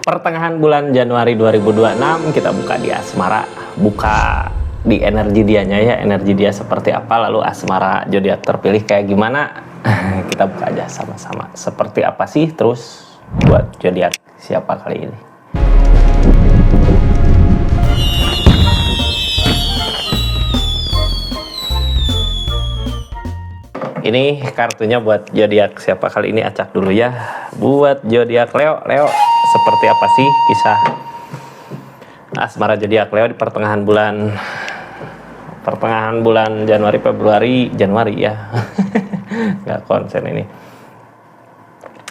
Pertengahan bulan Januari 2026 kita buka di asmara, buka di energi dianya ya, energi dia seperti apa, lalu asmara zodiak terpilih kayak gimana. Kita buka aja sama-sama. Seperti apa sih terus buat zodiak siapa kali ini? Ini kartunya buat zodiak siapa kali ini, acak dulu ya. Buat zodiak Leo, seperti apa sih kisah asmara zodiak Leo di pertengahan bulan Januari ya. Nggak konsen ini.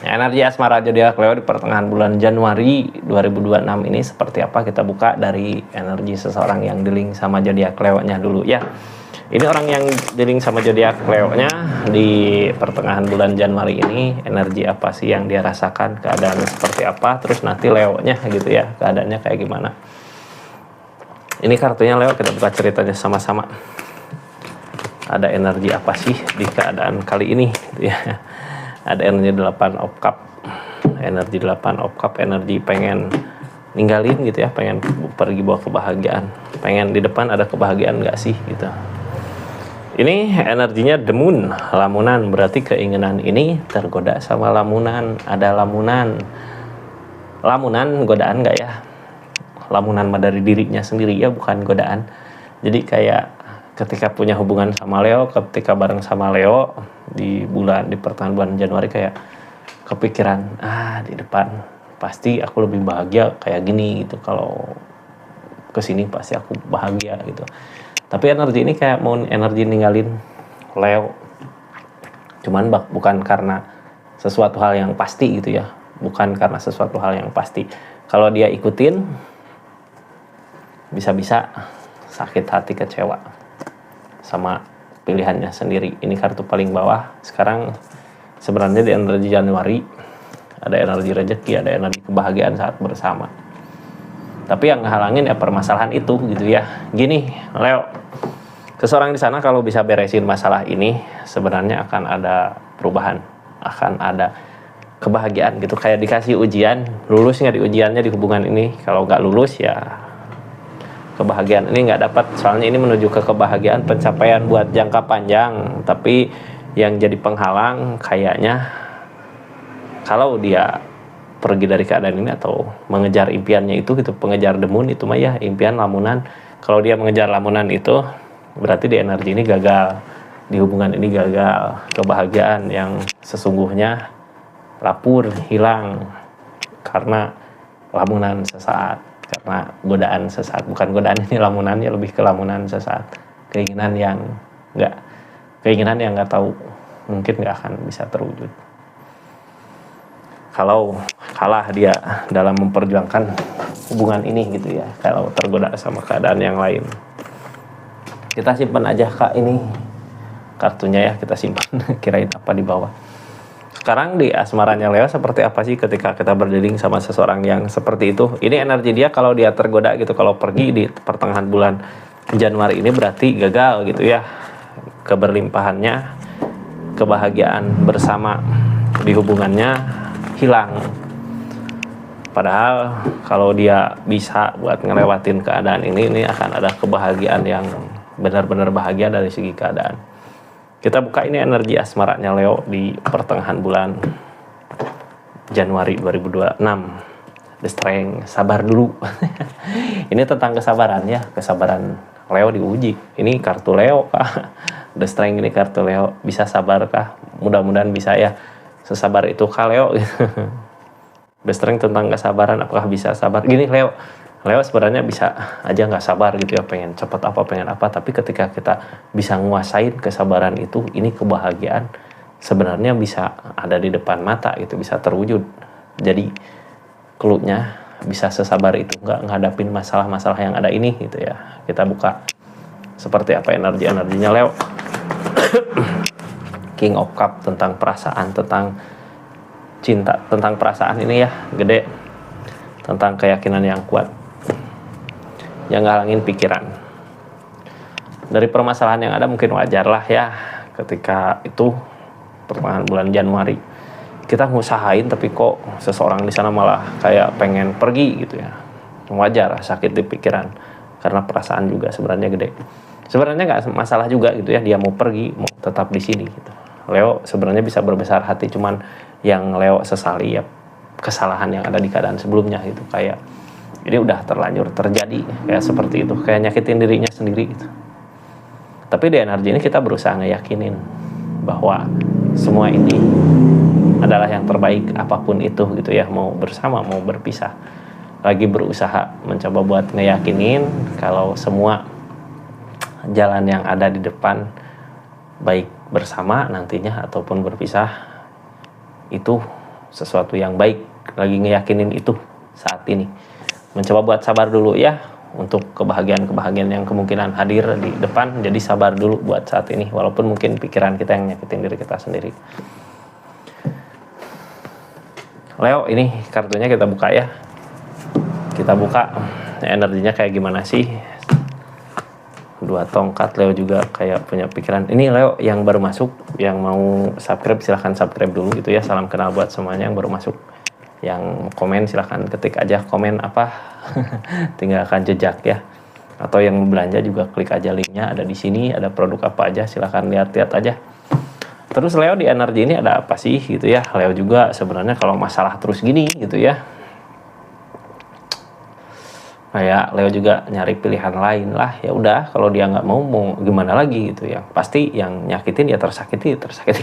Energi asmara zodiak Leo di pertengahan bulan Januari 2026 ini seperti apa? Kita buka dari energi seseorang yang dealing sama zodiak Leo-nya dulu ya. Ini orang yang dealing sama zodiak Leo-nya di pertengahan bulan Januari ini, energi apa sih yang dia rasakan, keadaan seperti apa, terus nanti Leo-nya gitu ya, keadaannya kayak gimana. Ini kartunya Leo, kita buka ceritanya sama-sama. Ada energi apa sih di keadaan kali ini gitu ya. Ada energi 8 of cup. Energi 8 of cup, energi pengen ninggalin gitu ya, pengen pergi bawa kebahagiaan. Pengen di depan ada kebahagiaan nggak sih gitu. Ini energinya the moon, lamunan, berarti keinginan ini tergoda sama lamunan. Ada lamunan godaan nggak ya? Lamunan mah dari dirinya sendiri ya, bukan godaan. Jadi kayak ketika punya hubungan sama Leo, ketika bareng sama Leo di pertengahan bulan Januari, kayak kepikiran, di depan pasti aku lebih bahagia kayak gini gitu, kalau kesini pasti aku bahagia gitu. Tapi energi ini kayak mau energi ninggalin Leo. Cuman bukan karena sesuatu hal yang pasti gitu ya. Bukan karena sesuatu hal yang pasti. Kalau dia ikutin, bisa-bisa sakit hati, kecewa sama pilihannya sendiri. Ini kartu paling bawah. Sekarang sebenarnya di energi Januari ada energi rezeki, ada energi kebahagiaan saat bersama. Tapi yang ngehalangin ya permasalahan itu gitu ya. Gini, Leo, seseorang di sana kalau bisa beresin masalah ini, sebenarnya akan ada perubahan, akan ada kebahagiaan gitu. Kayak dikasih ujian, lulus nggak di ujiannya di hubungan ini. Kalau nggak lulus ya kebahagiaan ini nggak dapat. Soalnya ini menuju ke kebahagiaan, pencapaian buat jangka panjang. Tapi yang jadi penghalang kayaknya kalau dia pergi dari keadaan ini atau mengejar impiannya itu gitu, pengejar demun itu mah ya, impian lamunan. Kalau dia mengejar lamunan itu berarti di energi ini gagal, di hubungan ini gagal, kebahagiaan yang sesungguhnya lapur, hilang karena lamunan sesaat, karena godaan sesaat. Bukan godaan ini lamunannya, lebih ke lamunan sesaat, keinginan yang nggak tahu mungkin nggak akan bisa terwujud kalau kalah dia dalam memperjuangkan hubungan ini gitu ya, kalau tergoda sama keadaan yang lain. Kita simpan aja Kak ini kartunya ya, kita simpan. Kirain apa di bawah. Sekarang di asmaranya Leo seperti apa sih ketika kita berdiri sama seseorang yang seperti itu. Ini energi dia kalau dia tergoda gitu, kalau pergi di pertengahan bulan Januari ini berarti gagal gitu ya. Keberlimpahannya, kebahagiaan bersama di hubungannya hilang. Padahal kalau dia bisa buat ngelewatin keadaan ini akan ada kebahagiaan yang benar-benar bahagia dari segi keadaan. Kita buka ini energi asmaranya Leo di pertengahan bulan Januari 2026. The Strength, sabar dulu. Ini tentang kesabaran ya, kesabaran Leo diuji. Ini kartu Leo kah? The Strength ini kartu Leo, bisa sabar kah? Mudah-mudahan bisa ya. Sesabar itu kah Leo? The Strength tentang kesabaran, apakah bisa sabar? Gini Leo sebenarnya bisa aja nggak sabar gitu ya, pengen cepat apa, pengen apa. Tapi ketika kita bisa nguasain kesabaran itu, ini kebahagiaan sebenarnya bisa ada di depan mata gitu, bisa terwujud. Jadi clue-nya bisa sesabar itu, nggak ngadapin masalah-masalah yang ada ini gitu ya. Kita buka seperti apa energinya Leo. King of Cup, tentang perasaan, tentang cinta, tentang perasaan ini ya, gede. Tentang keyakinan yang kuat, yang ngalangin pikiran. Dari permasalahan yang ada mungkin wajar lah ya ketika itu pertengahan bulan Januari. kita ngusahain tapi kok seseorang di sana malah kayak pengen pergi gitu ya. Wajar sakit di pikiran karena perasaan juga sebenarnya gede. Sebenarnya nggak masalah juga gitu ya, dia mau pergi, mau tetap di sini gitu. Leo sebenarnya bisa berbesar hati, cuman yang Leo sesali ya kesalahan yang ada di keadaan sebelumnya gitu, kayak ini udah terlanjur terjadi kayak seperti itu, kayak nyakitin dirinya sendiri gitu. Tapi di energi ini kita berusaha ngeyakinin bahwa semua ini adalah yang terbaik apapun itu gitu ya, mau bersama mau berpisah. Lagi berusaha mencoba buat ngeyakinin kalau semua jalan yang ada di depan baik bersama nantinya ataupun berpisah itu sesuatu yang baik. Lagi ngeyakinin itu saat ini. Mencoba buat sabar dulu ya untuk kebahagiaan-kebahagiaan yang kemungkinan hadir di depan. Jadi sabar dulu buat saat ini walaupun mungkin pikiran kita yang nyakitin diri kita sendiri. Leo, ini kartunya kita buka ya. Kita buka energinya kayak gimana sih. 2 tongkat. Leo juga kayak punya pikiran. Ini Leo yang baru masuk, yang mau subscribe silahkan subscribe dulu gitu ya. Salam kenal buat semuanya yang baru masuk. Yang komen silahkan ketik aja komen apa. Tinggalkan jejak ya. Atau yang belanja juga klik aja linknya, ada di sini, ada produk apa aja silahkan lihat-lihat aja. Terus Leo di energi ini ada apa sih gitu ya. Leo juga sebenarnya kalau masalah terus gini gitu ya, kayak Leo juga nyari pilihan lain lah. Ya udah, kalau dia nggak mau gimana lagi gitu ya. Pasti yang nyakitin ya tersakiti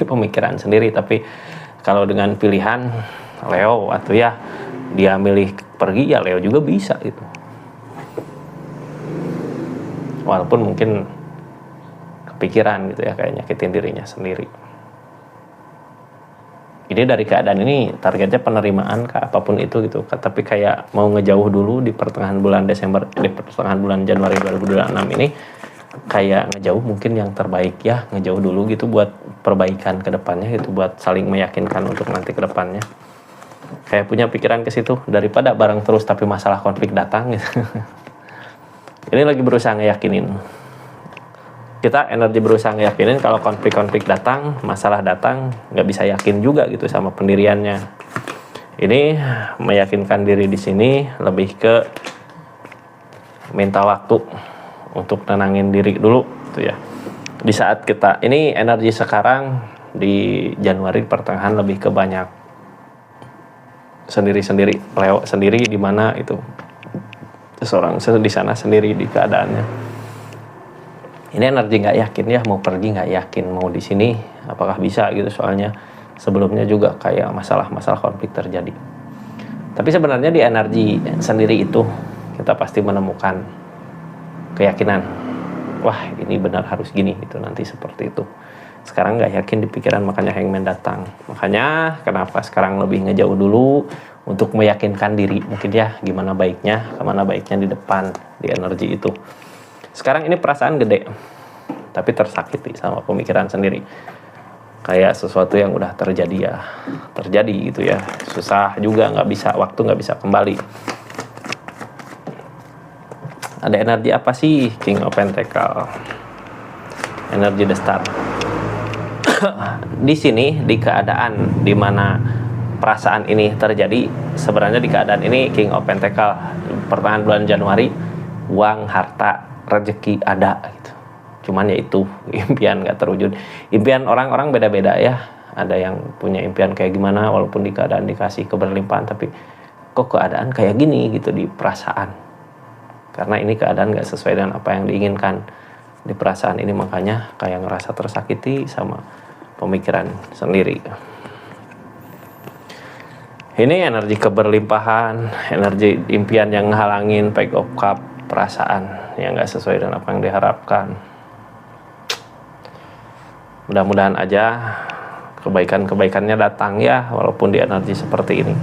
pemikiran sendiri. Tapi kalau dengan pilihan Leo atau ya dia milih pergi, ya Leo juga bisa gitu. Walaupun mungkin kepikiran gitu ya, kayak nyakitin dirinya sendiri. Ini dari keadaan ini targetnya penerimaan kah, apapun itu gitu. Tapi kayak mau ngejauh dulu di pertengahan bulan Desember, di pertengahan bulan Januari 2026 ini kayak ngejauh mungkin yang terbaik ya, ngejauh dulu gitu buat perbaikan ke depannya gitu, buat saling meyakinkan untuk nanti ke depannya. Kayak punya pikiran ke situ daripada bareng terus tapi masalah konflik datang gitu. Ini lagi berusaha ngeyakinin. Kita energi berusaha ngeyakinin kalau konflik-konflik datang, masalah datang, nggak bisa yakin juga gitu sama pendiriannya. Ini meyakinkan diri di sini lebih ke minta waktu untuk tenangin diri dulu gitu ya. Di saat kita ini energi sekarang di Januari pertengahan lebih ke banyak sendiri-sendiri, Leo sendiri di mana itu seseorang di sana sendiri di keadaannya. Ini energi nggak yakin ya, mau pergi nggak yakin, mau di sini apakah bisa gitu, soalnya sebelumnya juga kayak masalah-masalah konflik terjadi. Tapi sebenarnya di energi sendiri itu kita pasti menemukan keyakinan, wah ini benar harus gini gitu, nanti seperti itu. Sekarang nggak yakin di pikiran, makanya Hangman datang. Makanya kenapa sekarang lebih ngejauh dulu untuk meyakinkan diri mungkin ya, gimana baiknya, kemana baiknya di depan di energi itu. Sekarang ini perasaan gede, tapi tersakiti sama pemikiran sendiri. Kayak sesuatu yang udah terjadi ya, terjadi gitu ya. Susah juga, nggak bisa, waktu nggak bisa kembali. Ada energi apa sih? King of Pentacle. Energi The Star. Di sini, di keadaan dimana perasaan ini terjadi, sebenarnya di keadaan ini King of Pentacle, pertengahan bulan Januari, uang, harta, rezeki ada gitu. Cuman ya itu impian gak terwujud. Impian orang-orang beda-beda ya. Ada yang punya impian kayak gimana walaupun di keadaan dikasih keberlimpahan, tapi kok keadaan kayak gini gitu di perasaan. Karena ini keadaan gak sesuai dengan apa yang diinginkan di perasaan ini, makanya kayak ngerasa tersakiti sama pemikiran sendiri. Ini energi keberlimpahan, energi impian yang ngehalangin, Page of Cup, perasaan yang gak sesuai dengan apa yang diharapkan. Mudah-mudahan aja kebaikan-kebaikannya datang ya, walaupun di energi seperti ini.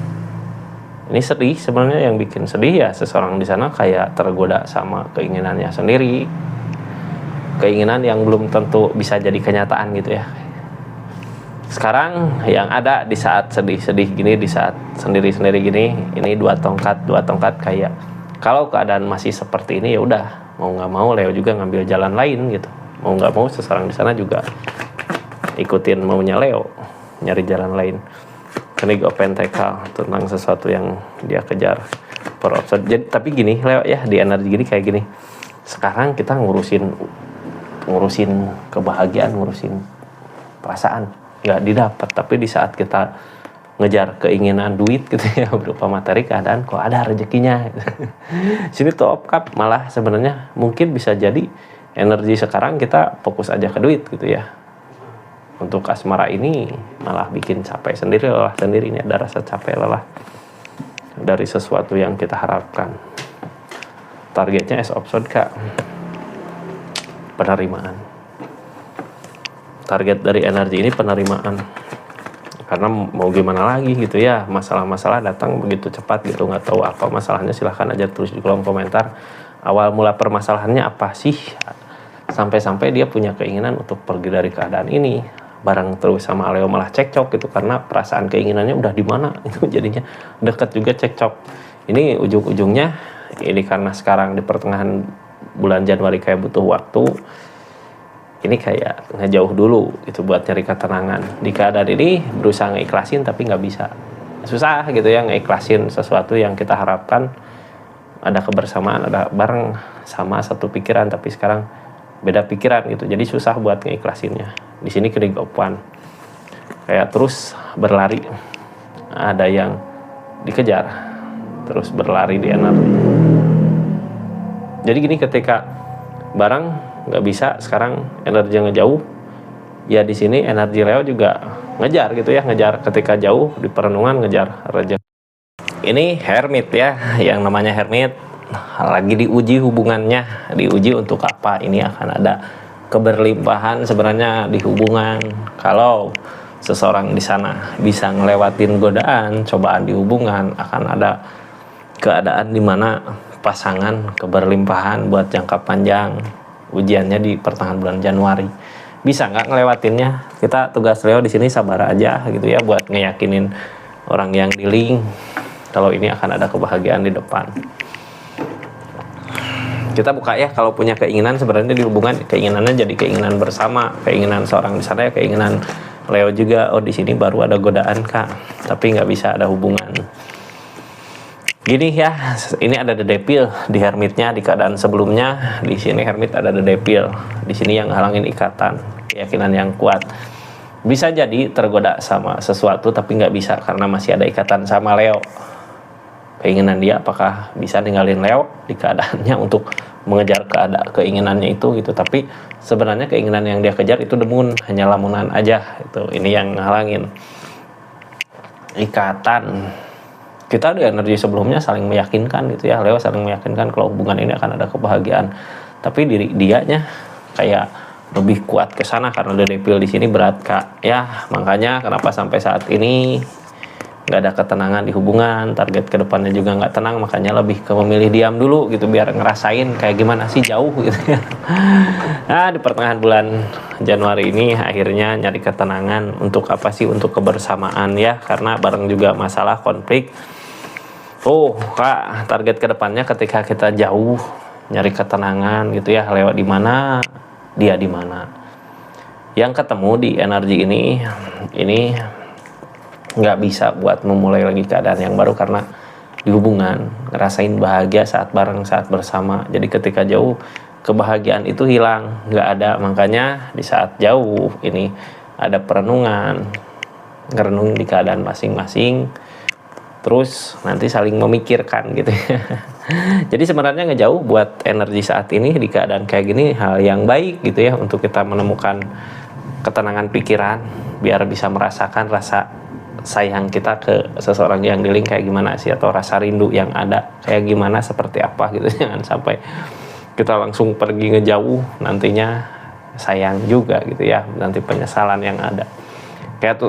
Ini sedih sebenarnya, yang bikin sedih ya seseorang di sana kayak tergoda sama keinginannya sendiri, keinginan yang belum tentu bisa jadi kenyataan gitu ya. Sekarang yang ada di saat sedih-sedih gini, di saat sendiri-sendiri gini, ini 2 tongkat kayak kalau keadaan masih seperti ini ya udah, mau nggak mau Leo juga ngambil jalan lain gitu. Mau nggak mau seseorang di sana juga ikutin maunya Leo, nyari jalan lain. Knight of Pentacle tentang sesuatu yang dia kejar. Four of Swords. Jadi, tapi gini Leo ya, di energi gini kayak gini. Sekarang kita ngurusin kebahagiaan, ngurusin perasaan nggak didapat, tapi di saat kita ngejar keinginan duit gitu ya berupa materi, keadaan kok ada rezekinya. Sini tuh of cup malah sebenarnya mungkin bisa jadi energi sekarang kita fokus aja ke duit gitu ya. Untuk asmara ini malah bikin capek sendiri, lelah sendiri. Ini ada rasa capek lelah dari sesuatu yang kita harapkan. Targetnya Ace of Swords Kak, penerimaan. Target dari energi ini penerimaan, karena mau gimana lagi gitu ya, masalah-masalah datang begitu cepat gitu, nggak tahu apa masalahnya. Silahkan aja tulis di kolom komentar awal mula permasalahannya apa sih, sampai-sampai dia punya keinginan untuk pergi dari keadaan ini. Bareng terus sama Leo malah cekcok gitu, karena perasaan keinginannya udah di mana itu, jadinya deket juga cekcok. Ini ujung-ujungnya ini karena sekarang di pertengahan bulan Januari kayak butuh waktu, ini kayak ngejauh dulu itu buat nyari ketenangan. Di keadaan ini berusaha ngeikhlasin tapi nggak bisa, susah gitu ya ngeikhlasin sesuatu yang kita harapkan. Ada kebersamaan, ada bareng sama satu pikiran, tapi sekarang beda pikiran gitu, jadi susah buat ngeikhlasinnya. Di sini King of Wands kayak terus berlari, ada yang dikejar, terus berlari di energi. Jadi gini, ketika barang nggak bisa sekarang energi ngejauh, ya di sini energi Leo juga ngejar gitu ya, ngejar ketika jauh di perenungan, ngejar rezeki. Ini Hermit ya, yang namanya Hermit lagi diuji hubungannya, diuji untuk apa. Ini akan ada keberlimpahan sebenarnya di hubungan kalau seseorang di sana bisa ngelewatin godaan, cobaan di hubungan, akan ada keadaan di mana pasangan keberlimpahan buat jangka panjang. Ujiannya di pertengahan bulan Januari. Bisa nggak ngelewatinnya? Kita tugas Leo di sini sabar aja gitu ya, buat ngeyakinin orang yang di link kalau ini akan ada kebahagiaan di depan. Kita buka ya, kalau punya keinginan sebenarnya di hubungan, keinginannya jadi keinginan bersama, keinginan seorang di sana ya, keinginan Leo juga. Oh di sini baru ada godaan Kak, tapi nggak bisa ada hubungan. Gini ya, ini ada The Devil di Hermitnya. Di keadaan sebelumnya di sini Hermit ada The Devil. Di sini yang halangin ikatan, keyakinan yang kuat. Bisa jadi tergoda sama sesuatu tapi nggak bisa karena masih ada ikatan sama Leo. Keinginan dia apakah bisa ninggalin Leo di keadaannya untuk mengejar keinginannya itu gitu. Tapi sebenarnya keinginan yang dia kejar itu demun, hanya lamunan aja itu. Ini yang halangin ikatan. Kita di energi sebelumnya saling meyakinkan gitu ya, Leo saling meyakinkan kalau hubungan ini akan ada kebahagiaan, tapi diri dianya kayak lebih kuat ke sana karena The Devil di sini berat Kak ya. Makanya kenapa sampai saat ini nggak ada ketenangan di hubungan, target kedepannya juga nggak tenang, makanya lebih ke memilih diam dulu gitu biar ngerasain kayak gimana sih jauh gitu ya. Nah di pertengahan bulan Januari ini akhirnya nyari ketenangan. Untuk apa sih? Untuk kebersamaan ya, karena bareng juga masalah konflik. Oh Kak, target kedepannya ketika kita jauh nyari ketenangan gitu ya, lewat di mana dia di mana. Yang ketemu di energi ini nggak bisa buat memulai lagi keadaan yang baru karena di hubungan ngerasain bahagia saat bareng, saat bersama. Jadi ketika jauh kebahagiaan itu hilang, nggak ada. Makanya di saat jauh ini ada perenungan, ngerenung di keadaan masing-masing, terus nanti saling memikirkan gitu ya. Jadi sebenarnya ngejauh buat energi saat ini di keadaan kayak gini hal yang baik gitu ya, untuk kita menemukan ketenangan pikiran biar bisa merasakan rasa sayang kita ke seseorang yang di link kayak gimana sih, atau rasa rindu yang ada kayak gimana, seperti apa gitu. Jangan sampai kita langsung pergi ngejauh nantinya sayang juga gitu ya, nanti penyesalan yang ada. Kayak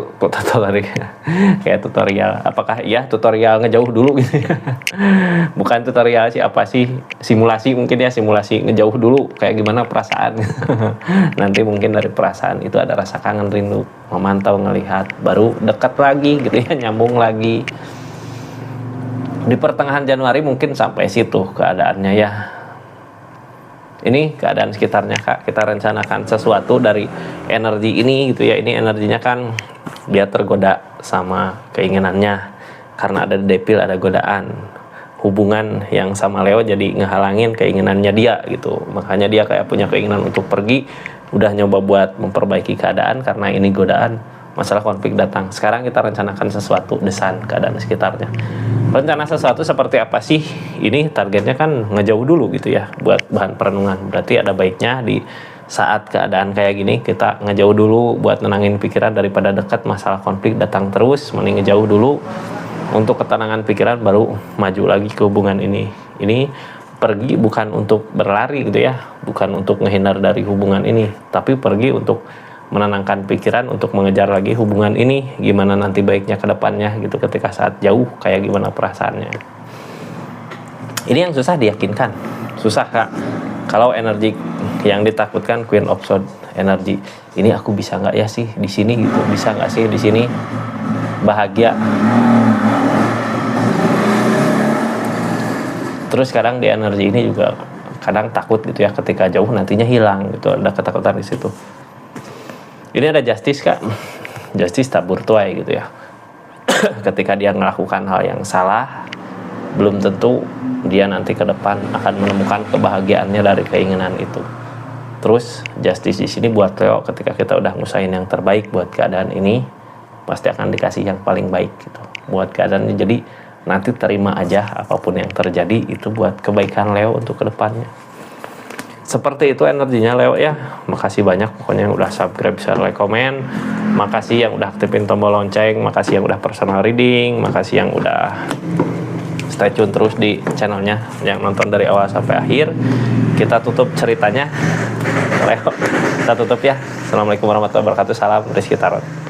kayak tutorial, apakah iya tutorial ngejauh dulu gitu ya. Bukan tutorial sih, apa sih, simulasi mungkin ya, simulasi ngejauh dulu kayak gimana perasaan. Nanti mungkin dari perasaan itu ada rasa kangen, rindu, memantau, ngelihat, baru dekat lagi gitu ya, nyambung lagi. Di pertengahan Januari mungkin sampai situ keadaannya ya. Ini keadaan sekitarnya Kak, kita rencanakan sesuatu dari energi ini gitu ya. Ini energinya kan dia tergoda sama keinginannya karena ada depil, ada godaan. Hubungan yang sama Leo jadi ngehalangin keinginannya dia gitu. Makanya dia kayak punya keinginan untuk pergi, udah nyoba buat memperbaiki keadaan karena ini godaan, masalah konflik datang. Sekarang kita rencanakan sesuatu, desain keadaan sekitarnya. Rencana sesuatu seperti apa sih? Ini targetnya kan ngejauh dulu gitu ya buat bahan perenungan. Berarti ada baiknya di saat keadaan kayak gini kita ngejauh dulu buat nenangin pikiran daripada dekat masalah konflik datang terus, mending ngejauh dulu untuk ketenangan pikiran baru maju lagi ke hubungan ini. Ini pergi bukan untuk berlari gitu ya, bukan untuk menghindar dari hubungan ini, tapi pergi untuk menenangkan pikiran untuk mengejar lagi hubungan ini, gimana nanti baiknya ke depannya gitu ketika saat jauh, kayak gimana perasaannya. Ini yang susah diyakinkan, susah Kak. Kalau energi yang ditakutkan Queen of Swords energi, ini aku bisa nggak ya sih di sini gitu, bisa nggak sih di sini bahagia. Terus kadang di energi ini juga kadang takut gitu ya ketika jauh nantinya hilang gitu, ada ketakutan di situ. Ini ada Justice Kak, Justice tabur tuai gitu ya. Ketika dia melakukan hal yang salah, belum tentu dia nanti ke depan akan menemukan kebahagiaannya dari keinginan itu. Terus Justice di sini buat Leo, ketika kita udah ngusahain yang terbaik buat keadaan ini, pasti akan dikasih yang paling baik gitu buat keadaan ini. Jadi nanti terima aja apapun yang terjadi, itu buat kebaikan Leo untuk kedepannya. Seperti itu energinya Leo ya. Makasih banyak pokoknya yang udah subscribe, share, like, komen. Makasih yang udah aktifin tombol lonceng. Makasih yang udah personal reading. Makasih yang udah stay tune terus di channelnya, yang nonton dari awal sampai akhir. Kita tutup ceritanya Leo, kita tutup ya. Assalamualaikum warahmatullahi wabarakatuh. Salam Rizky Tarot.